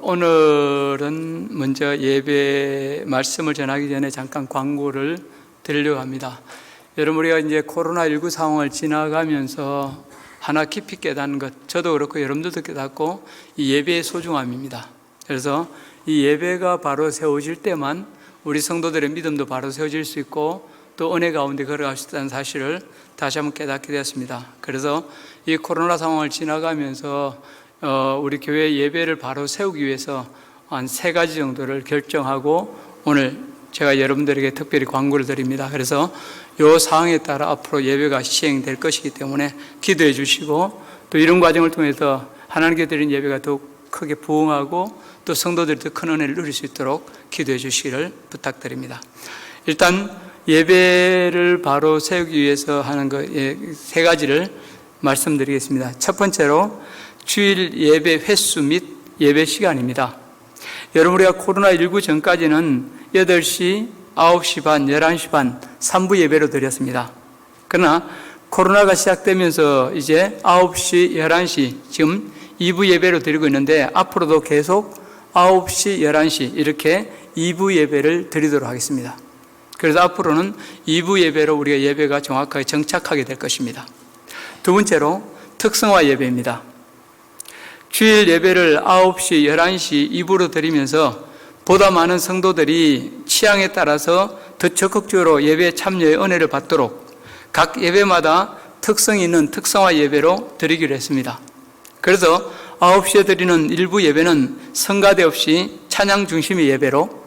오늘은 먼저 예배 말씀을 전하기 전에 잠깐 광고를 드리려고 합니다. 여러분, 우리가 이제 코로나19 상황을 지나가면서 하나 깊이 깨닫는 것, 저도 그렇고 여러분들도 깨닫고, 이 예배의 소중함입니다. 그래서 이 예배가 바로 세워질 때만 우리 성도들의 믿음도 바로 세워질 수 있고 또 은혜 가운데 걸어갈 수 있다는 사실을 다시 한번 깨닫게 되었습니다. 그래서 이 코로나 상황을 지나가면서 우리 교회 예배를 바로 세우기 위해서 한 3가지 정도를 결정하고 오늘 제가 여러분들에게 특별히 광고를 드립니다. 그래서 이 상황에 따라 앞으로 예배가 시행될 것이기 때문에 기도해 주시고, 또 이런 과정을 통해서 하나님께 드린 예배가 더욱 크게 부흥하고 또 성도들이 더 큰 은혜를 누릴 수 있도록 기도해 주시기를 부탁드립니다. 일단 예배를 바로 세우기 위해서 하는 것 3가지를 말씀드리겠습니다. 첫 번째로 주일 예배 횟수 및 예배 시간입니다. 여러분, 우리가 코로나19 전까지는 8시, 9시 반, 11시 반 3부 예배로 드렸습니다. 그러나 코로나가 시작되면서 이제 9시, 11시 지금 2부 예배로 드리고 있는데, 앞으로도 계속 9시, 11시 이렇게 2부 예배를 드리도록 하겠습니다. 그래서 앞으로는 2부 예배로 우리가 예배가 정확하게 정착하게 될 것입니다. 두 번째로 특성화 예배입니다. 주일 예배를 9시, 11시 2부로 드리면서 보다 많은 성도들이 취향에 따라서 더 적극적으로 예배에 참여의 은혜를 받도록 각 예배마다 특성이 있는 특성화 예배로 드리기로 했습니다. 그래서 9시에 드리는 일부 예배는 성가대 없이 찬양 중심의 예배로,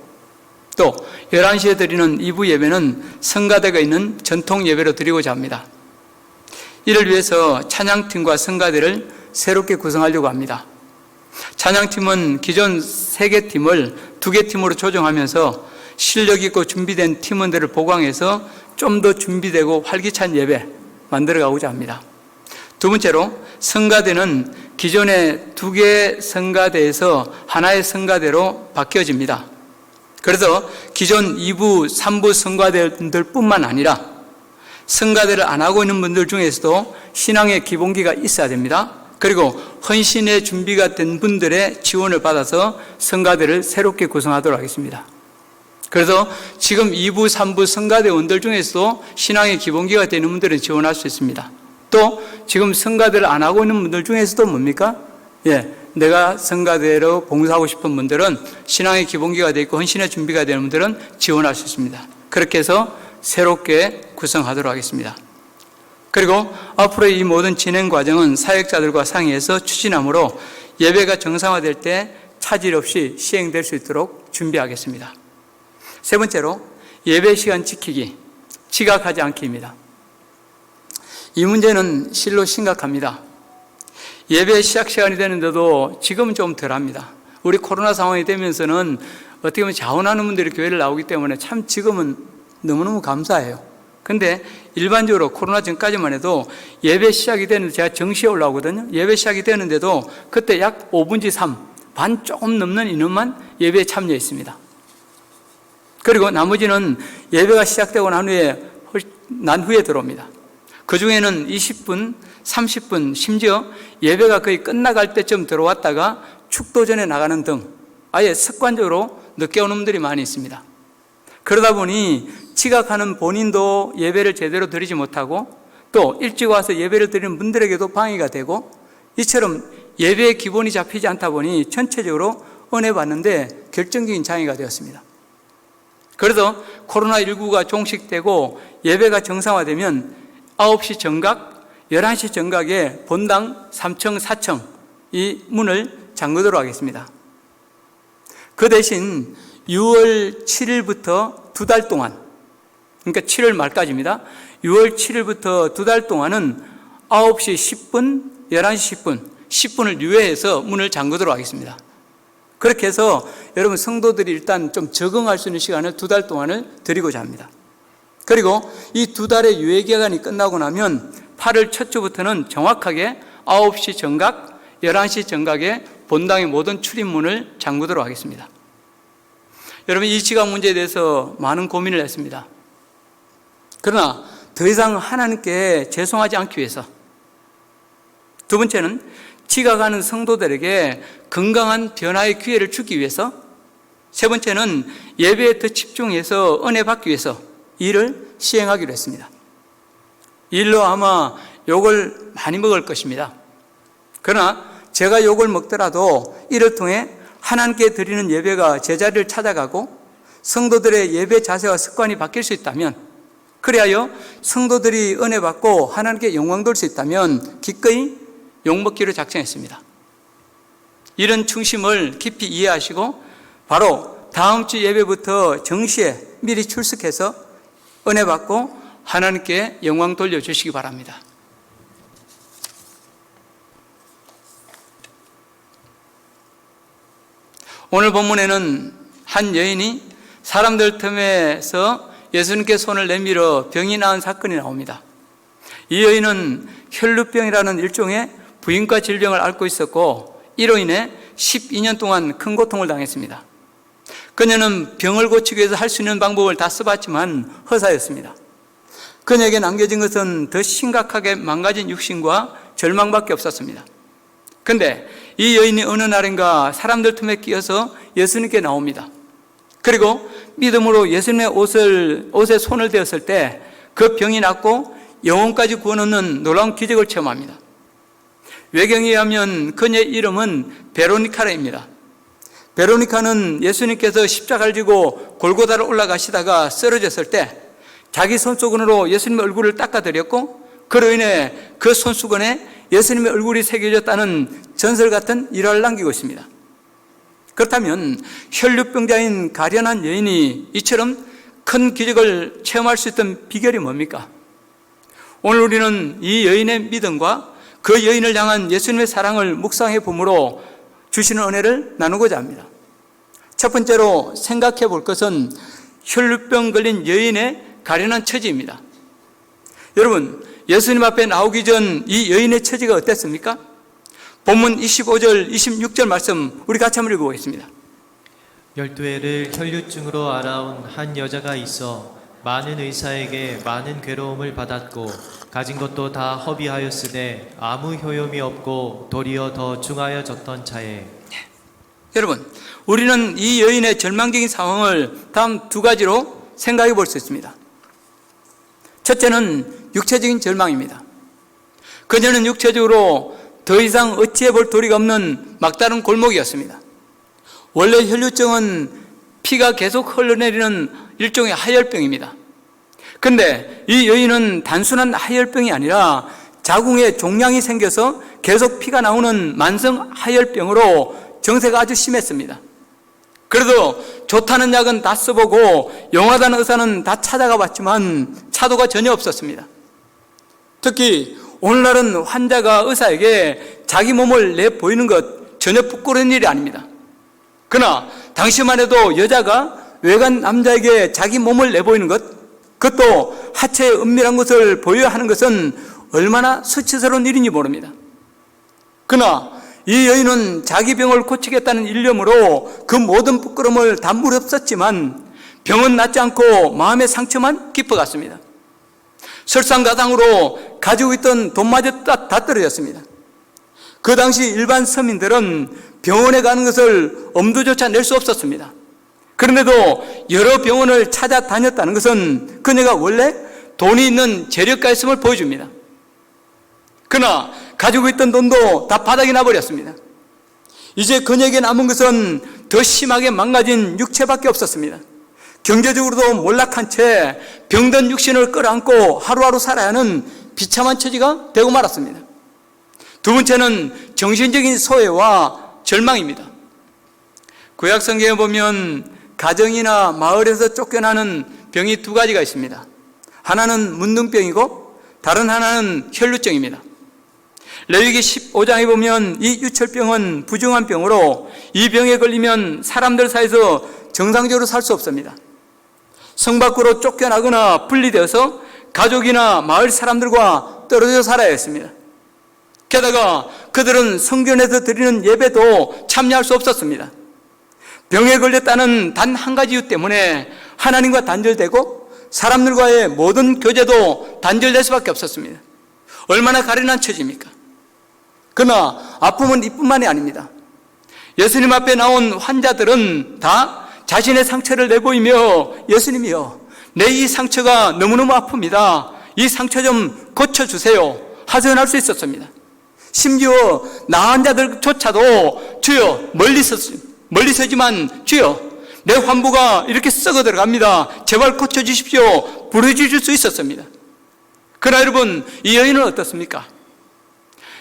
또 11시에 드리는 2부 예배는 성가대가 있는 전통 예배로 드리고자 합니다. 이를 위해서 찬양팀과 성가대를 새롭게 구성하려고 합니다. 찬양팀은 기존 3개 팀을 2개 팀으로 조정하면서 실력 있고 준비된 팀원들을 보강해서 좀 더 준비되고 활기찬 예배 만들어가고자 합니다. 두 번째로 성가대는 기존의 2개 성가대에서 하나의 성가대로 바뀌어집니다. 그래서 기존 2부, 3부 성가대들 뿐만 아니라 성가대를 안 하고 있는 분들 중에서도 신앙의 기본기가 있어야 됩니다. 그리고 헌신의 준비가 된 분들의 지원을 받아서 성가대를 새롭게 구성하도록 하겠습니다. 그래서 지금 2부, 3부 성가대원들 중에서도 신앙의 기본기가 되는 분들은 지원할 수 있습니다. 또 지금 성가대를 안 하고 있는 분들 중에서도 뭡니까? 내가 성가대로 봉사하고 싶은 분들은, 신앙의 기본기가 되어 있고 헌신의 준비가 되는 분들은 지원할 수 있습니다. 그렇게 해서 새롭게 구성하도록 하겠습니다. 그리고 앞으로 이 모든 진행 과정은 사역자들과 상의해서 추진하므로 예배가 정상화될 때 차질 없이 시행될 수 있도록 준비하겠습니다. 세 번째로 예배 시간 지키기, 지각하지 않기입니다. 이 문제는 실로 심각합니다. 예배 시작 시간이 되는데도 지금은 좀 덜합니다. 우리 코로나 상황이 되면서는 어떻게 보면 자원하는 분들이 교회를 나오기 때문에 참 지금은 너무너무 감사해요. 근데 일반적으로 코로나 전까지만 해도 예배 시작이 되는데, 제가 정시에 올라오거든요. 예배 시작이 되는데도 그때 약 5분의 3, 반 조금 넘는 인원만 예배에 참여했습니다. 그리고 나머지는 예배가 시작되고 난 후에 들어옵니다. 그 중에는 20분, 30분, 심지어 예배가 거의 끝나갈 때쯤 들어왔다가 축도 전에 나가는 등 아예 습관적으로 늦게 오는 분들이 많이 있습니다. 그러다 보니 지각하는 본인도 예배를 제대로 드리지 못하고, 또 일찍 와서 예배를 드리는 분들에게도 방해가 되고, 이처럼 예배의 기본이 잡히지 않다 보니 전체적으로 은혜 받는데 결정적인 장애가 되었습니다. 그래서 코로나19가 종식되고 예배가 정상화되면 9시 정각, 11시 정각에 본당 3층, 4층 이 문을 잠그도록 하겠습니다. 그 대신 6월 7일부터 2달 동안, 그러니까 7월 말까지입니다. 6월 7일부터 2달 동안은 9시 10분, 11시 10분, 10분을 유예해서 문을 잠그도록 하겠습니다. 그렇게 해서 여러분 성도들이 일단 좀 적응할 수 있는 시간을 2달 동안을 드리고자 합니다. 그리고 이 2달의 유예 기간이 끝나고 나면 8월 첫 주부터는 정확하게 9시 정각, 11시 정각에 본당의 모든 출입문을 잠그도록 하겠습니다. 여러분, 이 지각 문제에 대해서 많은 고민을 했습니다. 그러나 더 이상 하나님께 죄송하지 않기 위해서, 두 번째는 지각하는 성도들에게 건강한 변화의 기회를 주기 위해서, 세 번째는 예배에 더 집중해서 은혜 받기 위해서 이를 시행하기로 했습니다. 일로 아마 욕을 많이 먹을 것입니다. 그러나 제가 욕을 먹더라도 이를 통해 하나님께 드리는 예배가 제자리를 찾아가고 성도들의 예배 자세와 습관이 바뀔 수 있다면, 그리하여 성도들이 은혜 받고 하나님께 영광 돌 수 있다면 기꺼이 욕먹기로 작정했습니다. 이런 중심을 깊이 이해하시고 바로 다음 주 예배부터 정시에 미리 출석해서 은혜 받고 하나님께 영광 돌려주시기 바랍니다. 오늘 본문에는 한 여인이 사람들 틈에서 예수님께 손을 내밀어 병이 나은 사건이 나옵니다. 이 여인은 혈루병이라는 일종의 부인과 질병을 앓고 있었고 이로 인해 12년 동안 큰 고통을 당했습니다. 그녀는 병을 고치기 위해서 할 수 있는 방법을 다 써봤지만 허사였습니다. 그녀에게 남겨진 것은 더 심각하게 망가진 육신과 절망밖에 없었습니다. 그런데 이 여인이 어느 날인가 사람들 틈에 끼어서 예수님께 나옵니다. 그리고 믿음으로 예수님의 옷에 손을 대었을 때 그 병이 낫고 영혼까지 구원하는 놀라운 기적을 체험합니다. 외경에 의하면 그녀의 이름은 베로니카라입니다. 베로니카는 예수님께서 십자가를 지고 골고다를 올라가시다가 쓰러졌을 때 자기 손수건으로 예수님의 얼굴을 닦아드렸고 그로 인해 그 손수건에 예수님의 얼굴이 새겨졌다는 전설 같은 일화를 남기고 있습니다. 그렇다면 혈루병자인 가련한 여인이 이처럼 큰 기적을 체험할 수 있던 비결이 뭡니까? 오늘 우리는 이 여인의 믿음과 그 여인을 향한 예수님의 사랑을 묵상해 봄으로 주시는 은혜를 나누고자 합니다. 첫 번째로 생각해 볼 것은 혈루병 걸린 여인의 가련한 처지입니다. 여러분, 예수님 앞에 나오기 전 이 여인의 처지가 어땠습니까? 본문 25절, 26절 말씀 우리 같이 한번 읽어보겠습니다. 12회를 혈류증으로 앓아온 한 여자가 있어 많은 의사에게 많은 괴로움을 받았고 가진 것도 다 허비하였으되 아무 효용이 없고 도리어 더 중하여졌던 차에. 여러분, 우리는 이 여인의 절망적인 상황을 다음 두 가지로 생각해 볼 수 있습니다. 첫째는 육체적인 절망입니다. 그녀는 육체적으로 더 이상 어찌해 볼 도리가 없는 막다른 골목이었습니다. 원래 혈류증은 피가 계속 흘러내리는 일종의 하혈병입니다. 그런데 이 여인은 단순한 하혈병이 아니라 자궁에 종양이 생겨서 계속 피가 나오는 만성 하혈병으로 정세가 아주 심했습니다. 그래도 좋다는 약은 다 써보고 용하다는 의사는 다 찾아가 봤지만 차도가 전혀 없었습니다. 특히 오늘날은 환자가 의사에게 자기 몸을 내보이는 것 전혀 부끄러운 일이 아닙니다. 그러나 당시만 해도 여자가 외간 남자에게 자기 몸을 내보이는 것, 그것도 하체의 은밀한 것을 보여야 하는 것은 얼마나 수치스러운 일인지 모릅니다. 그러나 이 여인은 자기 병을 고치겠다는 일념으로 그 모든 부끄러움을 다 무릅썼지만 병은 낫지 않고 마음의 상처만 깊어갔습니다. 설상가상으로 가지고 있던 돈마저 다 떨어졌습니다. 그 당시 일반 서민들은 병원에 가는 것을 엄두조차 낼 수 없었습니다. 그런데도 여러 병원을 찾아다녔다는 것은 그녀가 원래 돈이 있는 재력가였음을 보여줍니다. 그러나 가지고 있던 돈도 다 바닥이 나버렸습니다. 이제 그녀에게 남은 것은 더 심하게 망가진 육체밖에 없었습니다. 경제적으로도 몰락한 채 병든 육신을 끌어안고 하루하루 살아야 하는 비참한 처지가 되고 말았습니다. 두 번째는 정신적인 소외와 절망입니다. 구약 성경에 보면 가정이나 마을에서 쫓겨나는 병이 두 가지가 있습니다. 하나는 문둥병이고 다른 하나는 혈루증입니다. 레위기 15장에 보면 이 유철병은 부중한 병으로 이 병에 걸리면 사람들 사이에서 정상적으로 살 수 없습니다. 성 밖으로 쫓겨나거나 분리되어서 가족이나 마을 사람들과 떨어져 살아야 했습니다. 게다가 그들은 성전에서 드리는 예배도 참여할 수 없었습니다. 병에 걸렸다는 단 한 가지 이유 때문에 하나님과 단절되고 사람들과의 모든 교제도 단절될 수밖에 없었습니다. 얼마나 가련한 처지입니까? 그러나 아픔은 이뿐만이 아닙니다. 예수님 앞에 나온 환자들은 다 자신의 상처를 내보이며 예수님이여, 내 이 상처가 너무너무 아픕니다. 이 상처 좀 고쳐주세요 하소연할 수 있었습니다. 심지어 나은 자들조차도 주여, 멀리 서지만 주여, 내 환부가 이렇게 썩어 들어갑니다. 제발 고쳐주십시오 부르짖을 수 있었습니다. 그러나 여러분, 이 여인은 어떻습니까?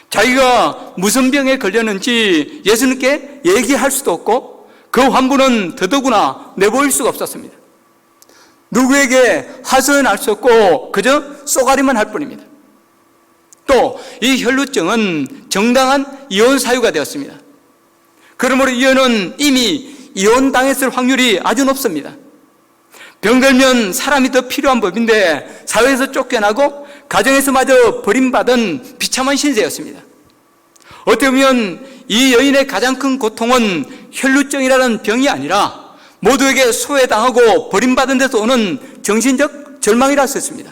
자기가 무슨 병에 걸렸는지 예수님께 얘기할 수도 없고 그 환부는 더더구나 내보일 수가 없었습니다. 누구에게 하소연할 수 없고 그저 쏘가리만 할 뿐입니다. 또 이 혈루증은 정당한 이혼 사유가 되었습니다. 그러므로 이 여인은 이미 이혼당했을 확률이 아주 높습니다. 병들면 사람이 더 필요한 법인데 사회에서 쫓겨나고 가정에서마저 버림받은 비참한 신세였습니다. 어떻게 보면 이 여인의 가장 큰 고통은 혈루증이라는 병이 아니라 모두에게 소외당하고 버림받은 데서 오는 정신적 절망이라 할 수 있습니다.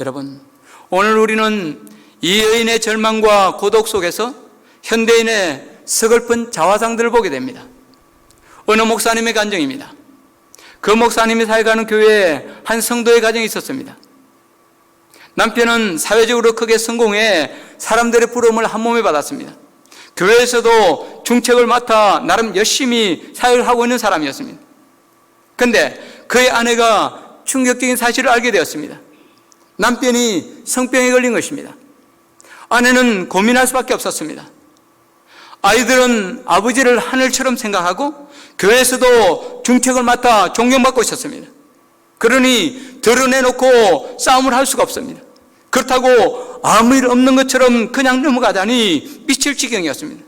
여러분, 오늘 우리는 이 여인의 절망과 고독 속에서 현대인의 서글픈 자화상들을 보게 됩니다. 어느 목사님의 간증입니다. 그 목사님이 살아가는 교회에 한 성도의 가정이 있었습니다. 남편은 사회적으로 크게 성공해 사람들의 부러움을 한 몸에 받았습니다. 교회에서도 중책을 맡아 나름 열심히 사역을 하고 있는 사람이었습니다. 그런데 그의 아내가 충격적인 사실을 알게 되었습니다. 남편이 성병에 걸린 것입니다. 아내는 고민할 수밖에 없었습니다. 아이들은 아버지를 하늘처럼 생각하고 교회에서도 중책을 맡아 존경받고 있었습니다. 그러니 드러내놓고 싸움을 할 수가 없습니다. 그렇다고 아무 일 없는 것처럼 그냥 넘어가다니 미칠 지경이었습니다.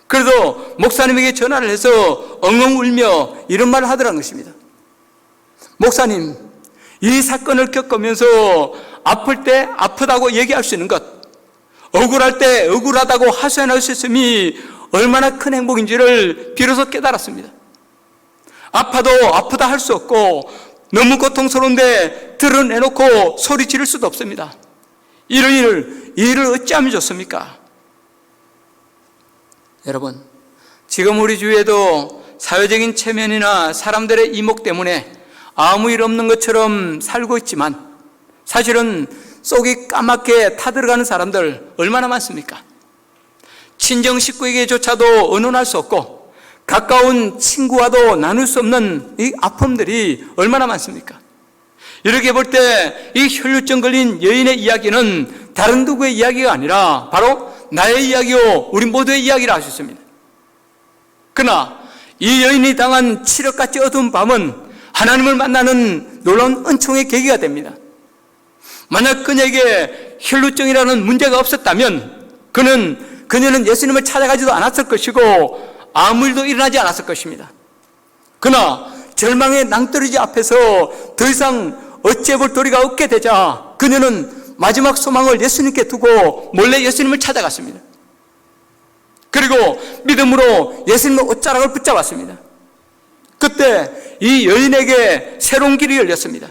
그래서 목사님에게 전화를 해서 엉엉 울며 이런 말을 하더라는 것입니다. 목사님, 이 사건을 겪으면서 아플 때 아프다고 얘기할 수 있는 것, 억울할 때 억울하다고 하소연할 수 있음이 얼마나 큰 행복인지를 비로소 깨달았습니다. 아파도 아프다 할 수 없고 너무 고통스러운데 드러내놓고 소리 지를 수도 없습니다. 이런 일을 어찌하면 좋습니까? 여러분, 지금 우리 주위에도 사회적인 체면이나 사람들의 이목 때문에 아무 일 없는 것처럼 살고 있지만 사실은 속이 까맣게 타들어가는 사람들 얼마나 많습니까? 친정 식구에게조차도 의논할 수 없고 가까운 친구와도 나눌 수 없는 이 아픔들이 얼마나 많습니까? 이렇게 볼 때 이 혈루증 걸린 여인의 이야기는 다른 누구의 이야기가 아니라 바로 나의 이야기요, 우리 모두의 이야기라 할 수 있습니다. 그러나 이 여인이 당한 칠흑같이 어두운 밤은 하나님을 만나는 놀라운 은총의 계기가 됩니다. 만약 그녀에게 혈루증이라는 문제가 없었다면 그녀는 예수님을 찾아가지도 않았을 것이고 아무 일도 일어나지 않았을 것입니다. 그러나 절망의 낭떠러지 앞에서 더 이상 어찌해볼 도리가 없게 되자 그녀는 마지막 소망을 예수님께 두고 몰래 예수님을 찾아갔습니다. 그리고 믿음으로 예수님의 옷자락을 붙잡았습니다. 그때 이 여인에게 새로운 길이 열렸습니다.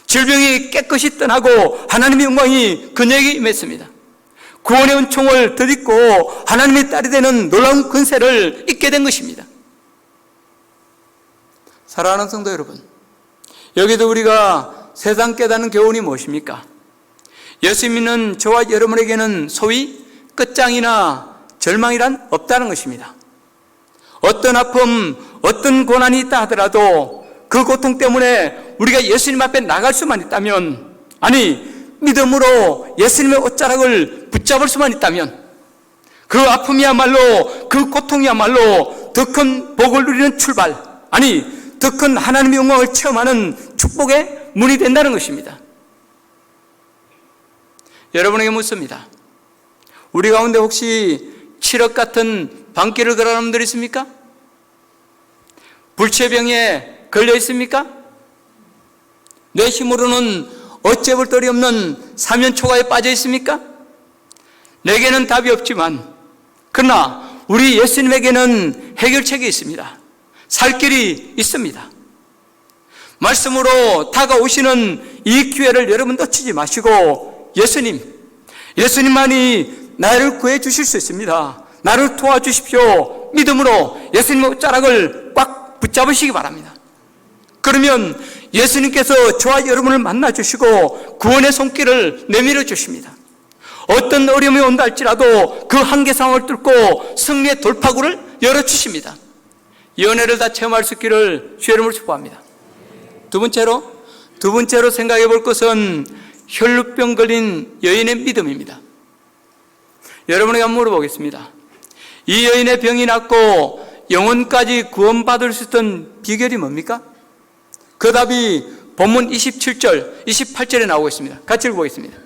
질병이 깨끗이 떠나고 하나님의 영광이 그녀에게 임했습니다. 구원의 은총을 덧입고 하나님의 딸이 되는 놀라운 권세를 잊게 된 것입니다. 사랑하는 성도 여러분, 여기도 우리가 세상 깨닫는 교훈이 무엇입니까? 예수 믿는 저와 여러분에게는 소위 끝장이나 절망이란 없다는 것입니다. 어떤 아픔, 어떤 고난이 있다 하더라도 그 고통 때문에 우리가 예수님 앞에 나갈 수만 있다면, 아니 믿음으로 예수님의 옷자락을 붙잡을 수만 있다면 그 아픔이야말로, 그 고통이야말로 더 큰 복을 누리는 출발, 아니 더 큰 하나님의 영광을 체험하는 축복의 문이 된다는 것입니다. 여러분에게 묻습니다. 우리 가운데 혹시 칠흑 같은 밤길을 걸어가는 분들 있습니까? 불치병에 걸려 있습니까? 내 힘으로는 어찌해볼 도리 없는 사면초가에 빠져 있습니까? 내게는 답이 없지만 그러나 우리 예수님에게는 해결책이 있습니다. 살 길이 있습니다. 말씀으로 다가오시는 이 기회를 여러분 놓치지 마시고 예수님만이 나를 구해 주실 수 있습니다. 나를 도와주십시오. 믿음으로 예수님의 옷자락을 꽉 붙잡으시기 바랍니다. 그러면 예수님께서 저와 여러분을 만나주시고 구원의 손길을 내밀어 주십니다. 어떤 어려움이 온다 할지라도 그 한계 상황을 뚫고 승리의 돌파구를 열어주십니다. 이 은혜를 다 체험할 수 있기를 주의 이름으로 축복합니다. 두 번째로 생각해 볼 것은 혈루병 걸린 여인의 믿음입니다. 여러분에게 한번 물어보겠습니다. 이 여인의 병이 낫고 영혼까지 구원받을 수 있던 비결이 뭡니까? 그 답이 본문 27절, 28절에 나오고 있습니다. 같이 읽어보겠습니다.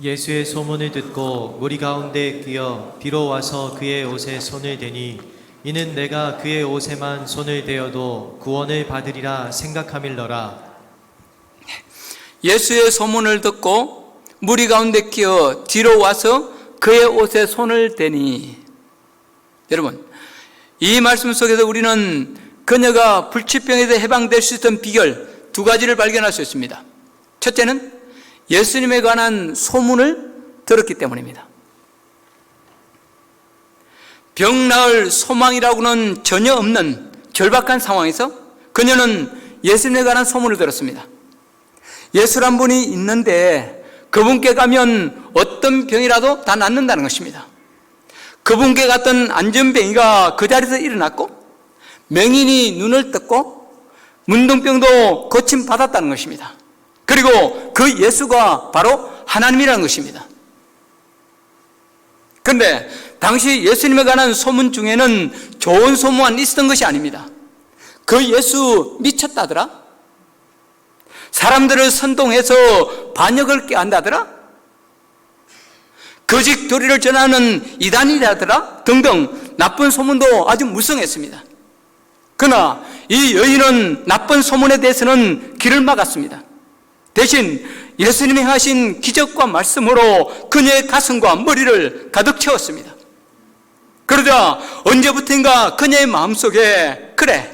예수의 소문을 듣고 무리 가운데 끼어 뒤로 와서 그의 옷에 손을 대니 이는 내가 그의 옷에만 손을 대어도 구원을 받으리라 생각함일러라. 예수의 소문을 듣고 무리 가운데 끼어 뒤로 와서 그의 옷에 손을 대니. 여러분, 이 말씀 속에서 우리는 그녀가 불치병에서 해방될 수 있던 비결 두 가지를 발견할 수 있습니다. 첫째는 예수님에 관한 소문을 들었기 때문입니다. 병 나을 소망이라고는 전혀 없는 절박한 상황에서 그녀는 예수님에 관한 소문을 들었습니다. 예수란 분이 있는데 그분께 가면 어떤 병이라도 다 낫는다는 것입니다. 그분께 갔던 안전뱅이가 그 자리에서 일어났고 맹인이 눈을 떴고 문둥병도 고침받았다는 것입니다. 그리고 그 예수가 바로 하나님이라는 것입니다. 그런데 당시 예수님에 관한 소문 중에는 좋은 소문만 있었던 것이 아닙니다. 그 예수 미쳤다더라? 사람들을 선동해서 반역을 꾀한다더라? 거짓 교리를 전하는 이단이라더라? 등등 나쁜 소문도 아주 무성했습니다. 그러나 이 여인은 나쁜 소문에 대해서는 길을 막았습니다. 대신 예수님이 하신 기적과 말씀으로 그녀의 가슴과 머리를 가득 채웠습니다. 그러자 언제부턴가 그녀의 마음속에 그래,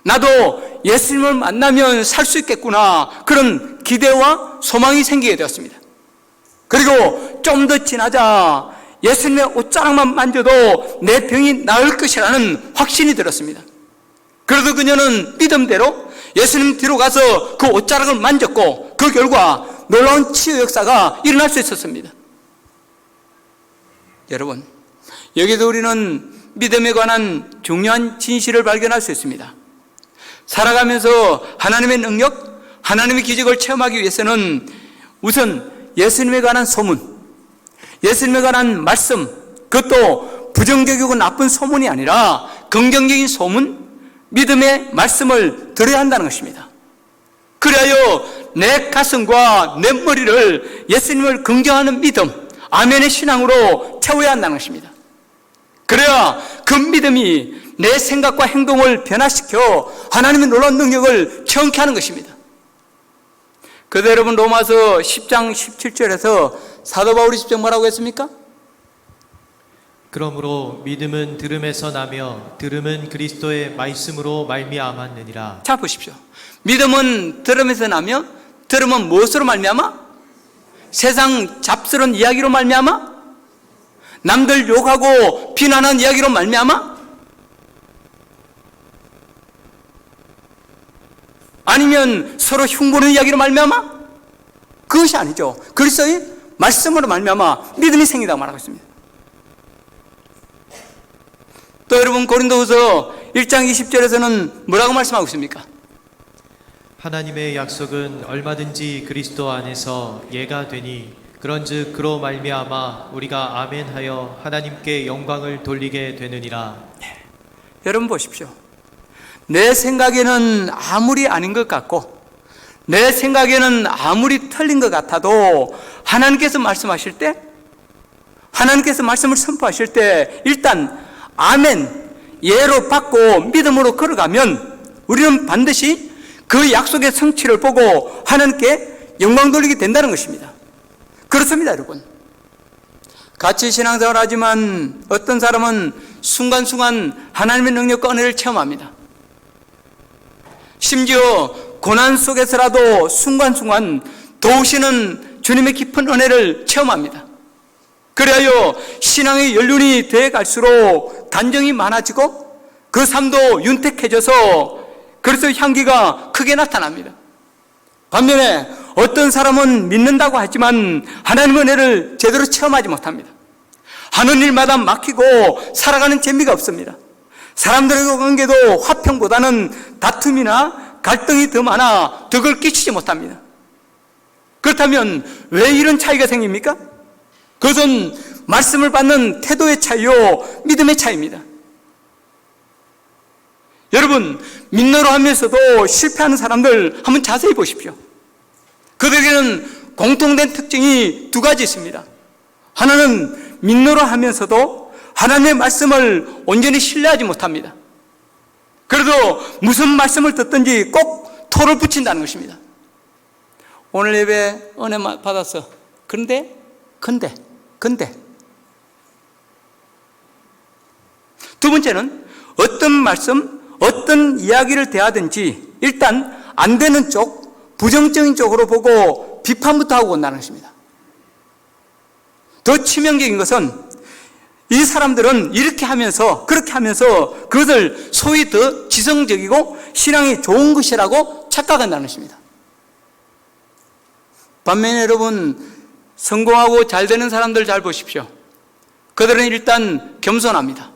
나도 예수님을 만나면 살 수 있겠구나, 그런 기대와 소망이 생기게 되었습니다. 그리고 좀 더 지나자 예수님의 옷자락만 만져도 내 병이 나을 것이라는 확신이 들었습니다. 그래서 그녀는 믿음대로 예수님 뒤로 가서 그 옷자락을 만졌고 그 결과 놀라운 치유 역사가 일어날 수 있었습니다. 여러분, 여기도 우리는 믿음에 관한 중요한 진실을 발견할 수 있습니다. 살아가면서 하나님의 능력, 하나님의 기적을 체험하기 위해서는 우선 예수님에 관한 소문, 예수님에 관한 말씀, 그것도 부정적이고 나쁜 소문이 아니라 긍정적인 소문, 믿음의 말씀을 들어야 한다는 것입니다. 그래야 내 가슴과 내 머리를 예수님을 긍정하는 믿음, 아멘의 신앙으로 채워야 한다는 것입니다. 그래야 그 믿음이 내 생각과 행동을 변화시켜 하나님의 놀라운 능력을 체험케 하는 것입니다. 그래서 여러분, 로마서 10장 17절에서 사도 바울이 직접 뭐라고 했습니까? 그러므로 믿음은 들음에서 나며 들음은 그리스도의 말씀으로 말미암았느니라. 자, 보십시오. 믿음은 들음에서 나며 들음은 무엇으로 말미암아? 세상 잡스러운 이야기로 말미암아? 남들 욕하고 비난하는 이야기로 말미암아? 아니면 서로 흉보는 이야기로 말미암아? 그것이 아니죠. 그리스도의 말씀으로 말미암아 믿음이 생기다고 말하고 있습니다. 또 여러분, 고린도후서 1장 20절에서는 뭐라고 말씀하고 있습니까? 하나님의 약속은 얼마든지 그리스도 안에서 예가 되니 그런즉 그로 말미암아 우리가 아멘하여 하나님께 영광을 돌리게 되느니라. 여러분 보십시오. 내 생각에는 아무리 아닌 것 같고 내 생각에는 아무리 틀린 것 같아도 하나님께서 말씀하실 때, 하나님께서 말씀을 선포하실 때 일단 아멘, 예로 받고 믿음으로 걸어가면 우리는 반드시 그 약속의 성취를 보고 하나님께 영광 돌리게 된다는 것입니다. 그렇습니다, 여러분. 같이 신앙생활 하지만 어떤 사람은 순간순간 하나님의 능력과 은혜를 체험합니다. 심지어 고난 속에서라도 순간순간 도우시는 주님의 깊은 은혜를 체험합니다. 그리하여 신앙의 연륜이 되어 갈수록 간정이 많아지고 그 삶도 윤택해져서 그래서 향기가 크게 나타납니다. 반면에 어떤 사람은 믿는다고 하지만 하나님의 은혜를 제대로 체험하지 못합니다. 하는 일마다 막히고 살아가는 재미가 없습니다. 사람들의 관계도 화평보다는 다툼이나 갈등이 더 많아 덕을 끼치지 못합니다. 그렇다면 왜 이런 차이가 생깁니까? 그것은 말씀을 받는 태도의 차이요, 믿음의 차이입니다. 여러분, 믿노라 하면서도 실패하는 사람들 한번 자세히 보십시오. 그들에게는 공통된 특징이 두 가지 있습니다. 하나는 믿노라 하면서도 하나님의 말씀을 온전히 신뢰하지 못합니다. 그래도 무슨 말씀을 듣든지 꼭 토를 붙인다는 것입니다. 오늘 예배 은혜 받았어. 근데 두 번째는 어떤 말씀, 어떤 이야기를 대하든지 일단 안 되는 쪽, 부정적인 쪽으로 보고 비판부터 하고 온다는 것입니다. 더 치명적인 것은 이 사람들은 이렇게 하면서 그렇게 하면서 그것을 소위 더 지성적이고 신앙이 좋은 것이라고 착각한다는 것입니다. 반면에 여러분, 성공하고 잘 되는 사람들 잘 보십시오. 그들은 일단 겸손합니다.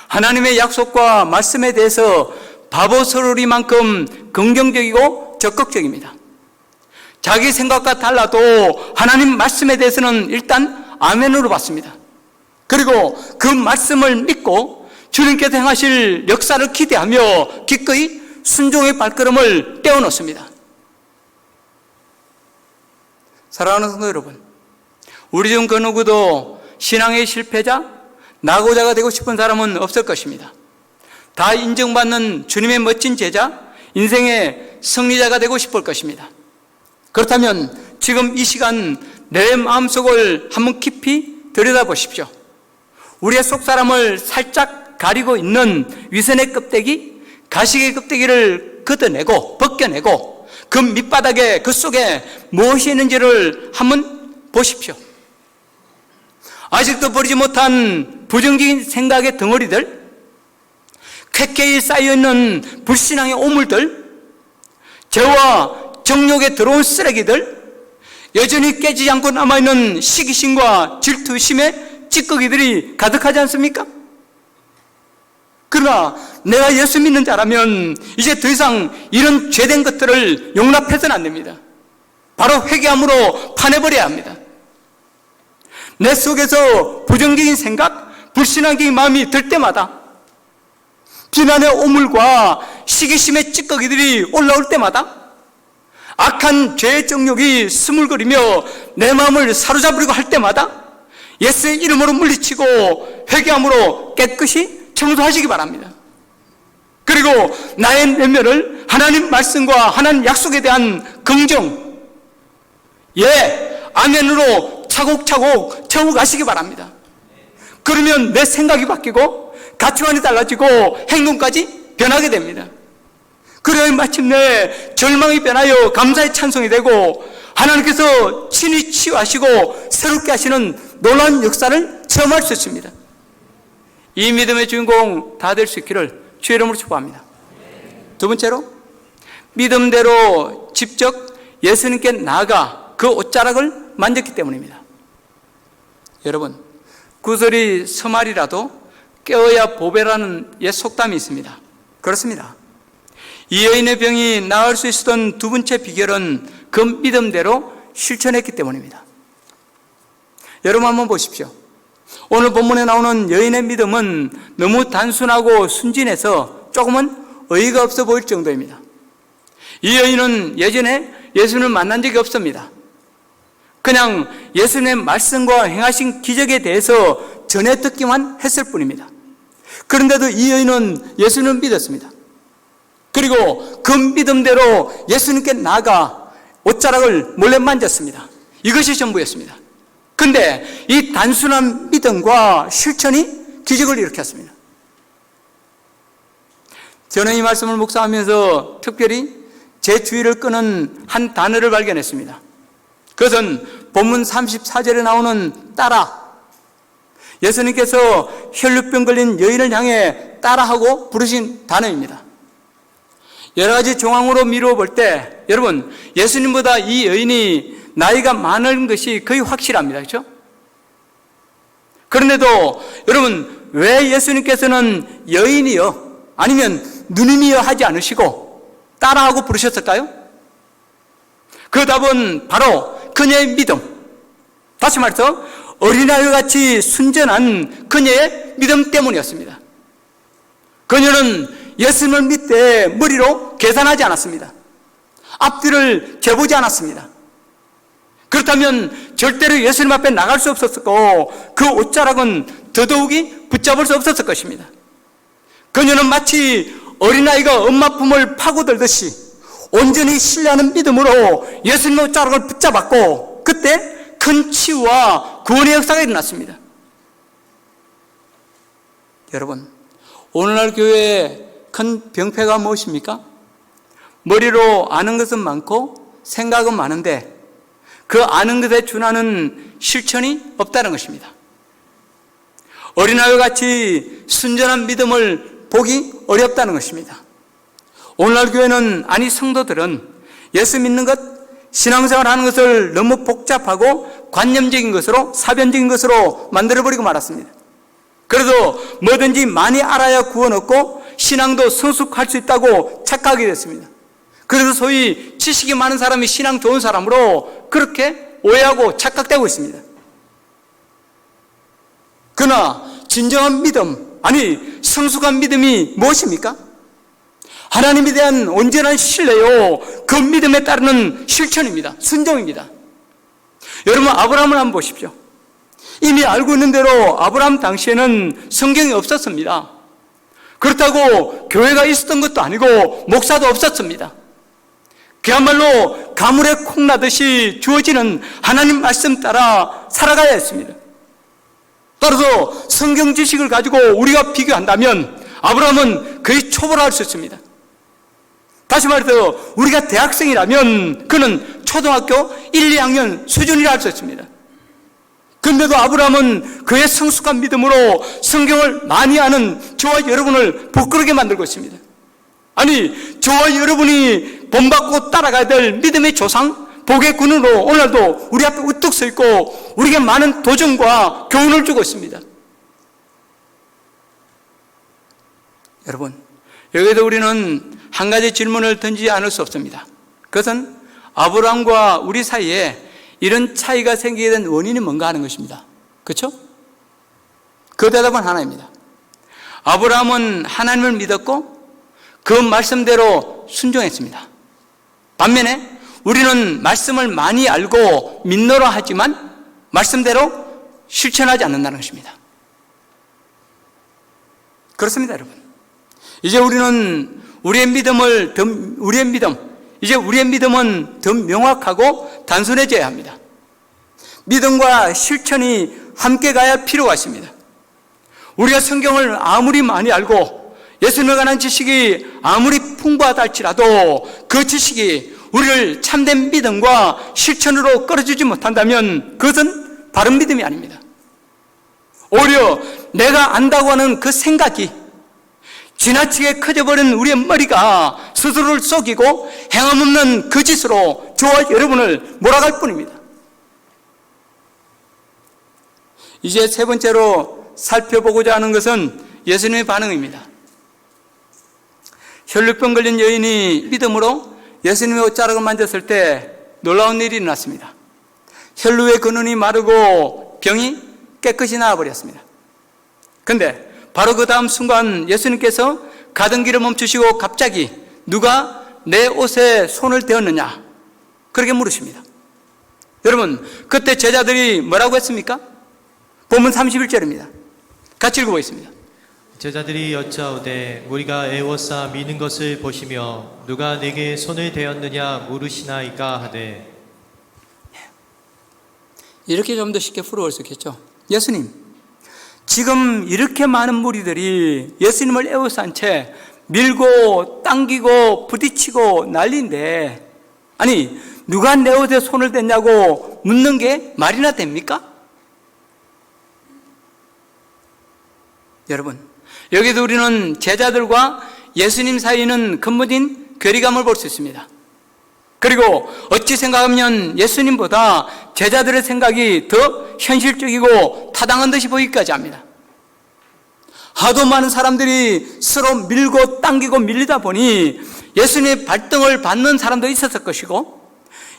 하나님의 약속과 말씀에 대해서 바보 서로리만큼 긍정적이고 적극적입니다. 자기 생각과 달라도 하나님 말씀에 대해서는 일단 아멘으로 받습니다. 그리고 그 말씀을 믿고 주님께서 행하실 역사를 기대하며 기꺼이 순종의 발걸음을 떼어놓습니다. 사랑하는 성도 여러분, 우리 중 그 누구도 신앙의 실패자, 낙오자가 되고 싶은 사람은 없을 것입니다. 다 인정받는 주님의 멋진 제자, 인생의 승리자가 되고 싶을 것입니다. 그렇다면 지금 이 시간 내 마음속을 한번 깊이 들여다보십시오. 우리의 속사람을 살짝 가리고 있는 위선의 껍데기, 가식의 껍데기를 걷어내고 벗겨내고 그 밑바닥에 그 속에 무엇이 있는지를 한번 보십시오. 아직도 버리지 못한 부정적인 생각의 덩어리들, 쾌쾌히 쌓여있는 불신앙의 오물들, 죄와 정욕에 들어온 쓰레기들, 여전히 깨지지 않고 남아있는 시기심과 질투심의 찌꺼기들이 가득하지 않습니까? 그러나 내가 예수 믿는 자라면 이제 더 이상 이런 죄된 것들을 용납해서는 안 됩니다. 바로 회개함으로 파내버려야 합니다. 내 속에서 부정적인 생각, 불신앙적인 마음이 들 때마다, 비난의 오물과 시기심의 찌꺼기들이 올라올 때마다, 악한 죄의 정욕이 스물거리며 내 마음을 사로잡으려고 할 때마다 예수의 이름으로 물리치고 회개함으로 깨끗이 청소하시기 바랍니다. 그리고 나의 내면을 하나님 말씀과 하나님 약속에 대한 긍정, 예, 아멘으로 차곡차곡 채워가시기 바랍니다. 그러면 내 생각이 바뀌고 가치관이 달라지고 행동까지 변하게 됩니다. 그래야 마침내 절망이 변하여 감사의 찬송이 되고 하나님께서 친히 치유하시고 새롭게 하시는 놀라운 역사를 체험할 수 있습니다. 이 믿음의 주인공 다 될 수 있기를 주의 이름으로 축복합니다. 두 번째로, 믿음대로 직접 예수님께 나아가 그 옷자락을 만졌기 때문입니다. 여러분, 구설이 서말이라도 깨어야 보배라는 옛 속담이 있습니다. 그렇습니다. 이 여인의 병이 나을 수 있었던 두 번째 비결은 그 믿음대로 실천했기 때문입니다. 여러분 한번 보십시오. 오늘 본문에 나오는 여인의 믿음은 너무 단순하고 순진해서 조금은 어이가 없어 보일 정도입니다. 이 여인은 예전에 예수님을 만난 적이 없습니다. 그냥 예수님의 말씀과 행하신 기적에 대해서 전해 듣기만 했을 뿐입니다. 그런데도 이 여인은 예수님을 믿었습니다. 그리고 그 믿음대로 예수님께 나아가 옷자락을 몰래 만졌습니다. 이것이 전부였습니다. 그런데 이 단순한 믿음과 실천이 기적을 일으켰습니다. 저는 이 말씀을 묵상하면서 특별히 제 주의를 끄는 한 단어를 발견했습니다. 그것은 본문 34절에 나오는 따라, 예수님께서 혈루병 걸린 여인을 향해 따라하고 부르신 단어입니다. 여러 가지 정황으로 미루어 볼 때 여러분, 예수님보다 이 여인이 나이가 많은 것이 거의 확실합니다. 그렇죠? 그런데도 여러분, 왜 예수님께서는 여인이여 아니면 누님이여 하지 않으시고 따라하고 부르셨을까요? 그 답은 바로 그녀의 믿음, 다시 말해서 어린아이와 같이 순전한 그녀의 믿음 때문이었습니다. 그녀는 예수님을 믿되 머리로 계산하지 않았습니다. 앞뒤를 재보지 않았습니다. 그렇다면 절대로 예수님 앞에 나갈 수 없었고 그 옷자락은 더더욱이 붙잡을 수 없었을 것입니다. 그녀는 마치 어린아이가 엄마 품을 파고들듯이 온전히 신뢰하는 믿음으로 예수님의 옷자락을 붙잡았고 그때 큰 치유와 구원의 역사가 일어났습니다. 여러분, 오늘날 교회의 큰 병폐가 무엇입니까? 머리로 아는 것은 많고 생각은 많은데 그 아는 것에 준하는 실천이 없다는 것입니다. 어린아이와 같이 순전한 믿음을 보기 어렵다는 것입니다. 오늘날 교회는, 아니 성도들은 예수 믿는 것, 신앙생활 하는 것을 너무 복잡하고 관념적인 것으로, 사변적인 것으로 만들어버리고 말았습니다. 그래서 뭐든지 많이 알아야 구원 얻고 신앙도 성숙할 수 있다고 착각하게 됐습니다. 그래서 소위 지식이 많은 사람이 신앙 좋은 사람으로 그렇게 오해하고 착각되고 있습니다. 그러나 진정한 믿음, 아니 성숙한 믿음이 무엇입니까? 하나님에 대한 온전한 신뢰요, 그 믿음에 따르는 실천입니다. 순종입니다. 여러분, 아브라함을 한번 보십시오. 이미 알고 있는 대로 아브라함 당시에는 성경이 없었습니다. 그렇다고 교회가 있었던 것도 아니고 목사도 없었습니다. 그야말로 가물에 콩나듯이 주어지는 하나님 말씀 따라 살아가야 했습니다. 따라서 성경 지식을 가지고 우리가 비교한다면 아브라함은 거의 초월할 수 있습니다. 다시 말해서 우리가 대학생이라면 그는 초등학교 1, 2학년 수준이라 할 수 있습니다. 그런데도 아브라함은 그의 성숙한 믿음으로 성경을 많이 아는 저와 여러분을 부끄럽게 만들고 있습니다. 아니, 저와 여러분이 본받고 따라가야 될 믿음의 조상, 복의 군으로 오늘도 우리 앞에 우뚝 서 있고 우리에게 많은 도전과 교훈을 주고 있습니다. 여러분, 여기에도 우리는 한 가지 질문을 던지지 않을 수 없습니다. 그것은 아브라함과 우리 사이에 이런 차이가 생기게 된 원인이 뭔가 하는 것입니다. 그렇죠? 그 대답은 하나입니다. 아브라함은 하나님을 믿었고 그 말씀대로 순종했습니다. 반면에 우리는 말씀을 많이 알고 믿노라 하지만 말씀대로 실천하지 않는다는 것입니다. 그렇습니다, 여러분. 이제 우리는 우리의 믿음은 더 명확하고 단순해져야 합니다. 믿음과 실천이 함께 가야 필요가 있습니다. 우리가 성경을 아무리 많이 알고 예수님에 관한 지식이 아무리 풍부하다 할지라도 그 지식이 우리를 참된 믿음과 실천으로 끌어주지 못한다면 그것은 바른 믿음이 아닙니다. 오히려 내가 안다고 하는 그 생각이 지나치게 커져버린 우리의 머리가 스스로를 속이고 행함없는 그 짓으로 저와 여러분을 몰아갈 뿐입니다. 이제 세 번째로 살펴보고자 하는 것은 예수님의 반응입니다. 혈루병 걸린 여인이 믿음으로 예수님의 옷자락을 만졌을 때 놀라운 일이 일어났습니다. 혈루의 근원이 마르고 병이 깨끗이 나아버렸습니다. 그런데 바로 그 다음 순간 예수님께서 가던 길을 멈추시고 갑자기 누가 내 옷에 손을 대었느냐 그렇게 물으십니다. 여러분, 그때 제자들이 뭐라고 했습니까? 본문 31절입니다. 같이 읽어보겠습니다. 제자들이 여짜오되 우리가 애워싸 미는 것을 보시며 누가 내게 손을 대었느냐 물으시나이까 하되. 이렇게 좀 더 쉽게 풀어볼 수 있겠죠. 예수님, 지금 이렇게 많은 무리들이 예수님을 에워싼 채 밀고 당기고 부딪히고 난리인데, 아니 누가 내 옷에 손을 댔냐고 묻는 게 말이나 됩니까? 여러분, 여기도 우리는 제자들과 예수님 사이에는 근본인 괴리감을 볼 수 있습니다. 그리고 어찌 생각하면 예수님보다 제자들의 생각이 더 현실적이고 타당한 듯이 보이기까지 합니다. 하도 많은 사람들이 서로 밀고 당기고 밀리다 보니 예수님의 발등을 받는 사람도 있었을 것이고,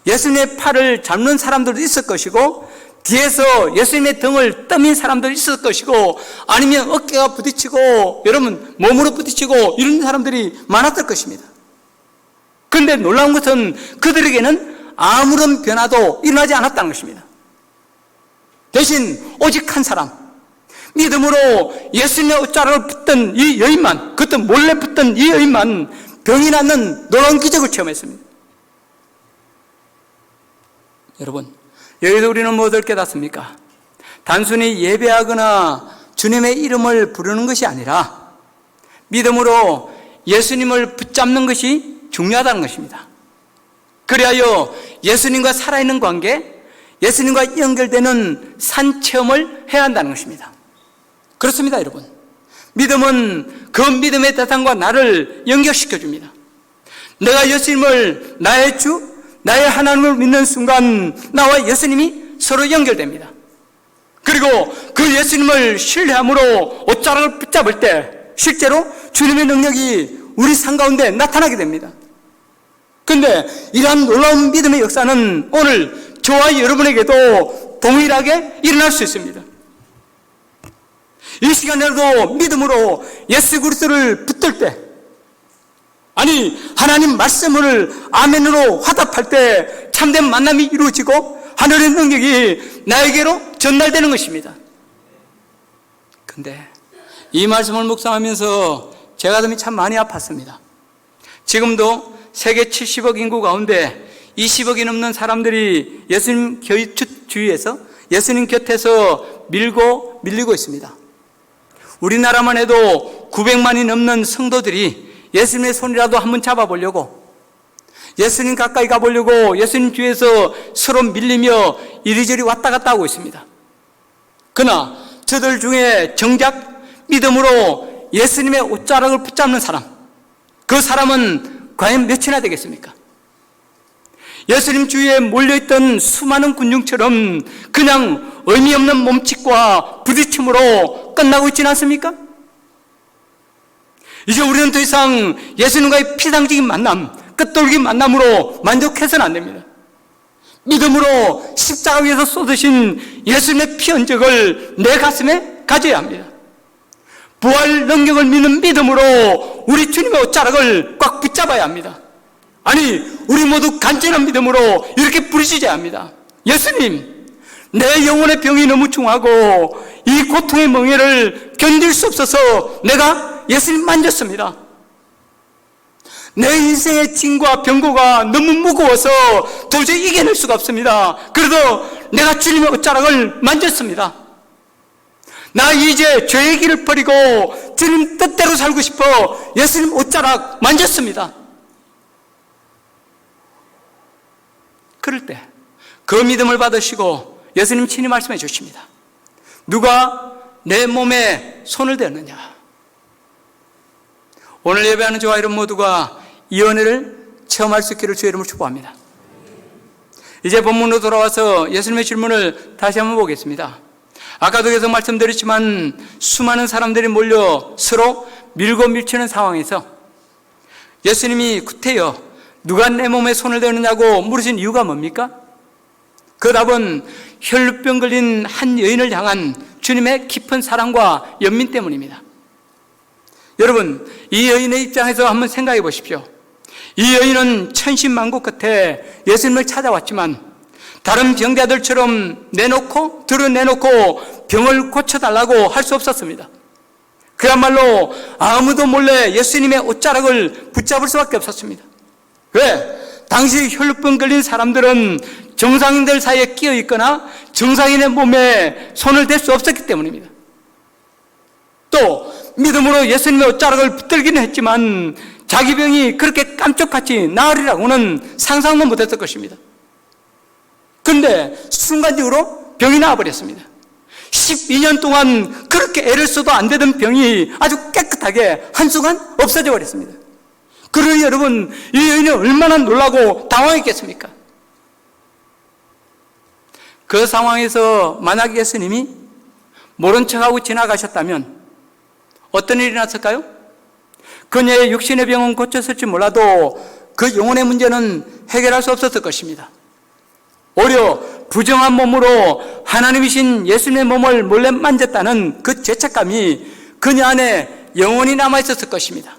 예수님의 팔을 잡는 사람들도 있을 것이고, 뒤에서 예수님의 등을 떠민 사람도 있을 것이고, 아니면 어깨가 부딪히고 여러분 몸으로 부딪히고 이런 사람들이 많았을 것입니다. 그런데 놀라운 것은 그들에게는 아무런 변화도 일어나지 않았다는 것입니다. 대신 오직 한 사람, 믿음으로 예수님의 옷자락을 붙던 이 여인만, 그것도 몰래 붙던 이 여인만 병이 낫는 놀라운 기적을 체험했습니다. 여러분, 여기서 우리는 무엇을 깨닫습니까? 단순히 예배하거나 주님의 이름을 부르는 것이 아니라 믿음으로 예수님을 붙잡는 것이 중요하다는 것입니다. 그리하여 예수님과 살아있는 관계, 예수님과 연결되는 산 체험을 해야 한다는 것입니다. 그렇습니다, 여러분. 믿음은 그 믿음의 대상과 나를 연결시켜줍니다. 내가 예수님을 나의 주, 나의 하나님을 믿는 순간 나와 예수님이 서로 연결됩니다. 그리고 그 예수님을 신뢰함으로 옷자락을 붙잡을 때 실제로 주님의 능력이 우리 삶 가운데 나타나게 됩니다. 그런데 이러한 놀라운 믿음의 역사는 오늘 저와 여러분에게도 동일하게 일어날 수 있습니다. 이 시간에도 믿음으로 예수 그리스도를 붙들 때, 아니 하나님 말씀을 아멘으로 화답할 때 참된 만남이 이루어지고 하늘의 능력이 나에게로 전달되는 것입니다. 근데 이 말씀을 묵상하면서 제 가슴이 참 많이 아팠습니다. 지금도 세계 70억 인구 가운데 20억이 넘는 사람들이 예수님 주위에서, 예수님 곁에서 밀리고 있습니다. 우리나라만 해도 900만이 넘는 성도들이 예수님의 손이라도 한번 잡아보려고, 예수님 가까이 가보려고 예수님 뒤에서 서로 밀리며 이리저리 왔다 갔다 하고 있습니다. 그러나 저들 중에 정작 믿음으로 예수님의 옷자락을 붙잡는 사람, 그 사람은 과연 몇이나 되겠습니까? 예수님 주위에 몰려있던 수많은 군중처럼 그냥 의미 없는 몸짓과 부딪힘으로 끝나고 있지는 않습니까? 이제 우리는 더 이상 예수님과의 피상적인 만남, 끝돌기 만남으로 만족해서는 안 됩니다. 믿음으로 십자가 위에서 쏟으신 예수님의 피 흔적을 내 가슴에 가져야 합니다. 부활 능력을 믿는 믿음으로 우리 주님의 옷자락을 꽉 붙잡아야 합니다. 아니, 우리 모두 간절한 믿음으로 이렇게 부르짖어야 합니다. 예수님, 내 영혼의 병이 너무 중하고 이 고통의 멍에를 견딜 수 없어서 내가 예수님 만졌습니다. 내 인생의 짐과 병고가 너무 무거워서 도저히 이겨낼 수가 없습니다. 그래도 내가 주님의 옷자락을 만졌습니다. 나 이제 죄의 길을 버리고 주님 뜻대로 살고 싶어 예수님 옷자락 만졌습니다. 그럴 때 그 믿음을 받으시고 예수님 친히 말씀해 주십니다. 누가 내 몸에 손을 대느냐. 오늘 예배하는 저와 여러분 모두가 이 은혜를 체험할 수 있기를 주의 이름으로 축복합니다. 이제 본문으로 돌아와서 예수님의 질문을 다시 한번 보겠습니다. 아까도 계속 말씀드렸지만 수많은 사람들이 몰려 서로 밀고 밀치는 상황에서 예수님이 구태여 누가 내 몸에 손을 대느냐고 물으신 이유가 뭡니까? 그 답은 혈루병 걸린 한 여인을 향한 주님의 깊은 사랑과 연민 때문입니다. 여러분, 이 여인의 입장에서 한번 생각해 보십시오. 이 여인은 천신만고 끝에 예수님을 찾아왔지만 다른 병자들처럼 드러내놓고 병을 고쳐달라고 할 수 없었습니다. 그야말로 아무도 몰래 예수님의 옷자락을 붙잡을 수밖에 없었습니다. 왜? 당시 혈루병 걸린 사람들은 정상인들 사이에 끼어 있거나 정상인의 몸에 손을 댈 수 없었기 때문입니다. 또 믿음으로 예수님의 옷자락을 붙들기는 했지만 자기 병이 그렇게 깜짝같이 나으리라고는 상상도 못했을 것입니다. 그런데 순간적으로 병이 나와버렸습니다. 12년 동안 그렇게 애를 써도 안 되던 병이 아주 깨끗하게 한순간 없어져 버렸습니다. 그러니 여러분, 이 여인이 얼마나 놀라고 당황했겠습니까? 그 상황에서 만약 예수님이 모른 척하고 지나가셨다면 어떤 일이 났을까요? 그녀의 육신의 병은 고쳤을지 몰라도 그 영혼의 문제는 해결할 수 없었을 것입니다. 오히려 부정한 몸으로 하나님이신 예수님의 몸을 몰래 만졌다는 그 죄책감이 그녀 안에 영원히 남아있었을 것입니다.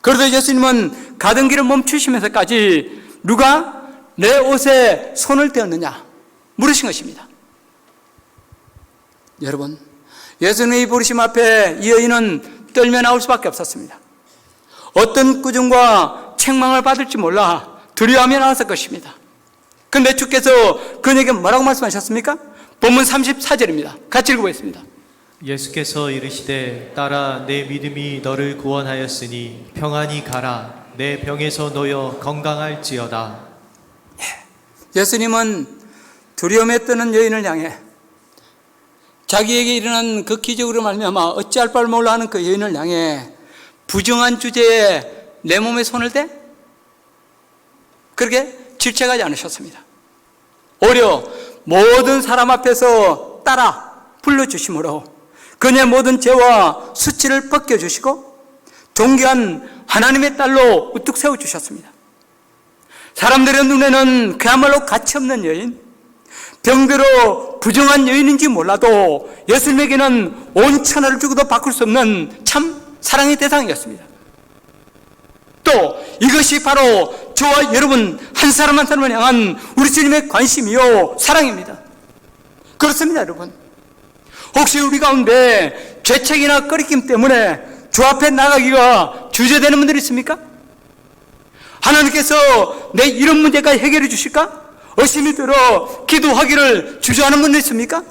그래서 예수님은 가던 길을 멈추시면서까지 누가 내 옷에 손을 떼었느냐 물으신 것입니다. 여러분, 예수님의 부르심 앞에 이 여인은 떨며 나올 수밖에 없었습니다. 어떤 꾸중과 책망을 받을지 몰라 두려워하며 나왔을 것입니다. 그런데 주께서 그녀에게 뭐라고 말씀하셨습니까? 본문 34절입니다. 같이 읽어보겠습니다. 예수께서 이르시되 딸아 내 믿음이 너를 구원하였으니 평안히 가라 내 병에서 놓여 건강할지어다. 예수님은 두려움에 떠는 여인을 향해 자기에게 일어난 그 기적으로 말미암아 어찌할 바를 몰라 하는 그 여인을 향해 부정한 주제에 내 몸에 손을 대? 그렇게 질책하지 않으셨습니다. 오히려 모든 사람 앞에서 따라 불러주심으로 그녀의 모든 죄와 수치를 벗겨주시고 존귀한 하나님의 딸로 우뚝 세워주셨습니다. 사람들의 눈에는 그야말로 가치없는 여인, 병대로 부정한 여인인지 몰라도 예수님에게는 온 천하를 주고도 바꿀 수 없는 참 사랑의 대상이었습니다. 또 이것이 바로 저와 여러분 한 사람 한 사람을 향한 우리 주님의 관심이요 사랑입니다. 그렇습니다, 여러분. 혹시 우리 가운데 죄책이나 꺼리낌 때문에 주 앞에 나가기가 주저되는 분들이 있습니까? 하나님께서 내 이런 문제까지 해결해 주실까? 의심이 들어 기도하기를 주저하는 분들 있습니까?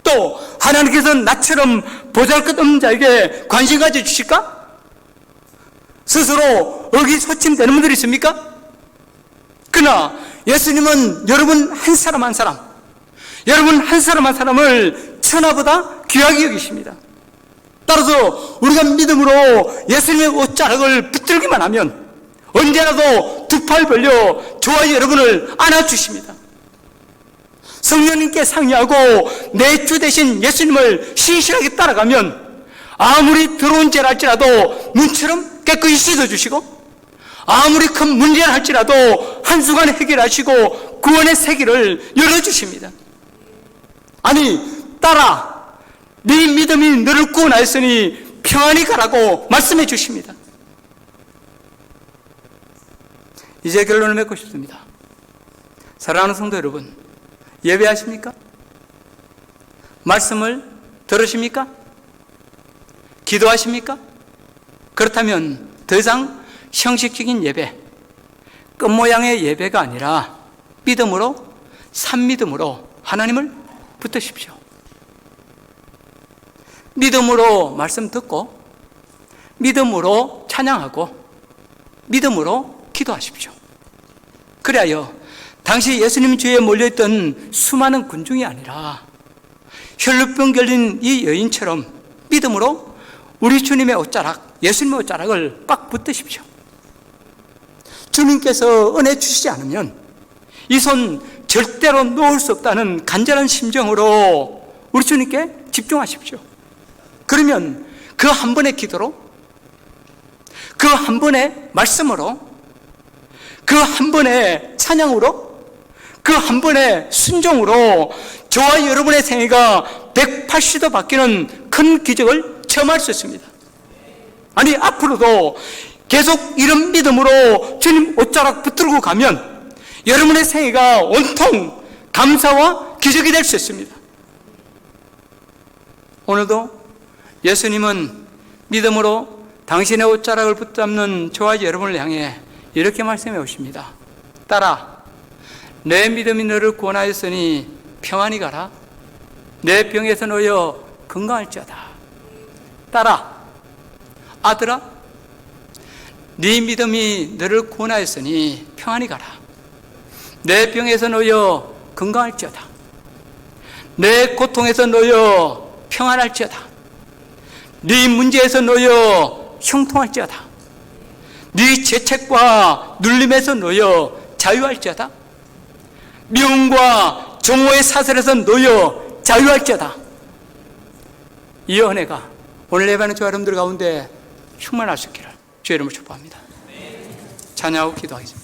또 하나님께서 나처럼 보잘것없는 자에게 관심 가져주실까? 스스로 의기소침되는 분들이 있습니까? 그러나 예수님은 여러분 한 사람 한 사람, 여러분 한 사람 한 사람을 천하보다 귀하게 여기십니다. 따라서 우리가 믿음으로 예수님의 옷자락을 붙들기만 하면 언제라도 두 팔 벌려 저와 여러분을 안아주십니다. 성령님께 상의하고 내 주 대신 예수님을 신실하게 따라가면 아무리 더러운 죄를 할지라도 눈처럼 깨끗이 씻어주시고 아무리 큰 문제를 할지라도 한순간에 해결하시고 구원의 세계를 열어주십니다. 아니, 딸아, 네 믿음이 너를 구원하였으니 평안히 가라고 말씀해 주십니다. 이제 결론을 맺고 싶습니다. 사랑하는 성도 여러분, 예배하십니까? 말씀을 들으십니까? 기도하십니까? 그렇다면 더 이상 형식적인 예배, 끝모양의 예배가 아니라 믿음으로, 산믿음으로 하나님을 붙드십시오. 믿음으로 말씀 듣고 믿음으로 찬양하고 믿음으로 기도하십시오. 그래야 당시 예수님 주위에 몰려있던 수많은 군중이 아니라 혈루병 걸린 이 여인처럼 믿음으로 우리 주님의 옷자락, 예수님의 옷자락을 꽉 붙드십시오. 주님께서 은혜 주시지 않으면 이 손 절대로 놓을 수 없다는 간절한 심정으로 우리 주님께 집중하십시오. 그러면 그 한 번의 기도로, 그 한 번의 말씀으로, 그 한 번의 찬양으로, 그 한 번의 순종으로 저와 여러분의 생애가 180도 바뀌는 큰 기적을 체험할 수 있습니다. 아니, 앞으로도 계속 이런 믿음으로 주님 옷자락 붙들고 가면 여러분의 생애가 온통 감사와 기적이 될 수 있습니다. 오늘도 예수님은 믿음으로 당신의 옷자락을 붙잡는 저와 여러분을 향해 이렇게 말씀해 오십니다. 딸아, 내 믿음이 너를 구원하였으니 평안히 가라. 내 병에서 놓여 건강할지어다. 딸아, 아들아, 네 믿음이 너를 구원하였으니 평안히 가라. 내 병에서 놓여 건강할지어다. 내 고통에서 놓여 평안할지어다. 네 문제에서 놓여 형통할지어다. 네 죄책과 눌림에서 놓여 자유할지어다. 미움과 정오의 사슬에서 놓여 자유할지어다. 이 은혜가 오늘 예배하는 저 여러분들 가운데 충만할 수 있기를 주의 이름으로 축복합니다. 찬양하고 기도하겠습니다.